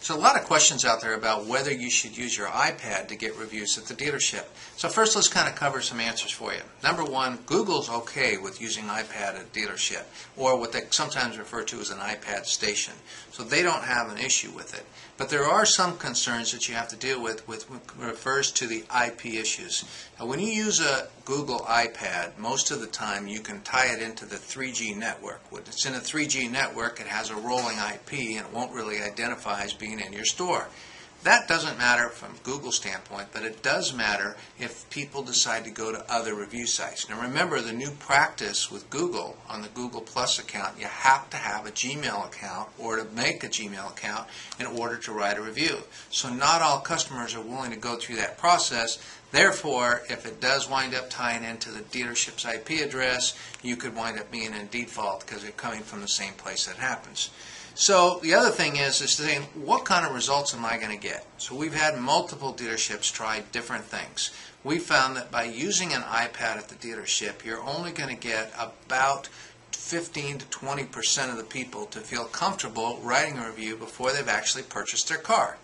So a lot of questions out there about whether you should use your iPad to get reviews at the dealership. So first let's kind of cover some answers for you. Number one, Google's okay with using iPad at a dealership, or what they sometimes refer to as an iPad station. So they don't have an issue with it. But there are some concerns that you have to deal with refers to the IP issues. Now, when you use a Google iPad, most of the time you can tie it into the 3G network. When it's in a 3G network, it has a rolling IP and it won't really identify as being in your store. That doesn't matter from Google's standpoint, but it does matter if people decide to go to other review sites. Now remember, the new practice with Google on the Google Plus account, you have to have a Gmail account or to make a Gmail account in order to write a review. So not all customers are willing to go through that process. Therefore, if it does wind up tying into the dealership's IP address, you could wind up being in default because they're coming from the same place that happens. So the other thing is saying, what kind of results am I going to get? So we've had multiple dealerships try different things. We found that by using an iPad at the dealership, you're only going to get about 15 to 20% of the people to feel comfortable writing a review before they've actually purchased their car.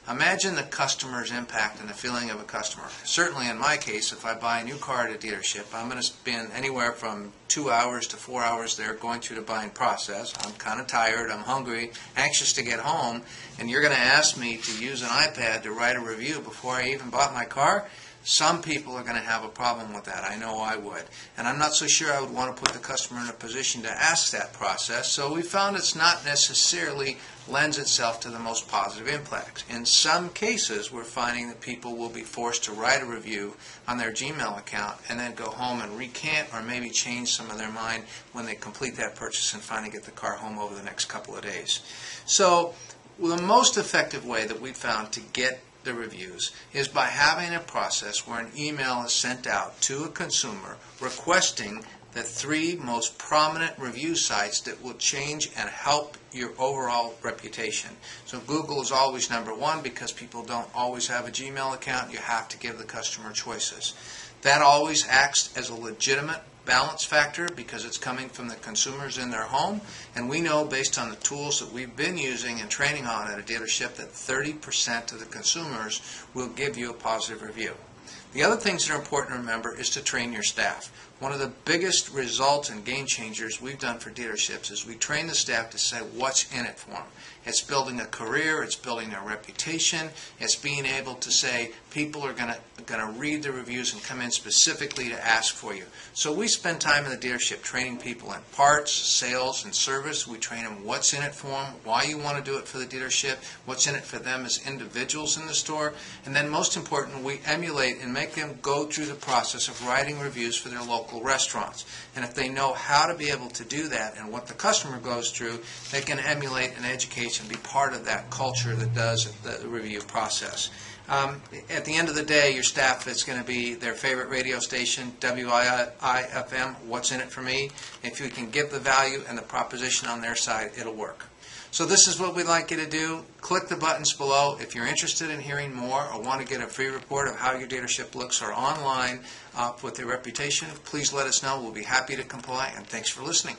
Imagine the customer's impact and the feeling of a customer. Certainly in my case, if I buy a new car at a dealership, I'm going to spend anywhere from 2 hours to 4 hours there going through the buying process. I'm kind of tired, I'm hungry, anxious to get home, and you're going to ask me to use an iPad to write a review before I even bought my car? Some people are going to have a problem with that. I know I would. And I'm not so sure I would want to put the customer in a position to ask that process. So we found it's not necessarily lends itself to the most positive impact. In some cases, we're finding that people will be forced to write a review on their Gmail account and then go home and recant or maybe change some of their mind when they complete that purchase and finally get the car home over the next couple of days. So the most effective way that we found to get the reviews is by having a process where an email is sent out to a consumer requesting the 3 most prominent review sites that will change and help your overall reputation. So Google is always number 1 because people don't always have a Gmail account. You have to give the customer choices. That always acts as a legitimate balance factor because it's coming from the consumers in their home, and we know based on the tools that we've been using and training on at a dealership that 30% of the consumers will give you a positive review. The other things that are important to remember is to train your staff. One of the biggest results and game changers we've done for dealerships is we train the staff to say what's in it for them. It's building a career, it's building their reputation, it's being able to say people are going to read the reviews and come in specifically to ask for you. So we spend time in the dealership training people in parts, sales, and service. We train them what's in it for them, why you want to do it for the dealership, what's in it for them as individuals in the store, and then most important, we emulate and make them go through the process of writing reviews for their local restaurants. And if they know how to be able to do that and what the customer goes through, they can emulate and educate and be part of that culture that does the review process. At the end of the day, your staff is going to be their favorite radio station, WIIFM, what's in it for me. If you can give the value and the proposition on their side, it'll work. So this is what we'd like you to do. Click the buttons below. If you're interested in hearing more or want to get a free report of how your dealership looks or online with their reputation, please let us know. We'll be happy to comply, and thanks for listening.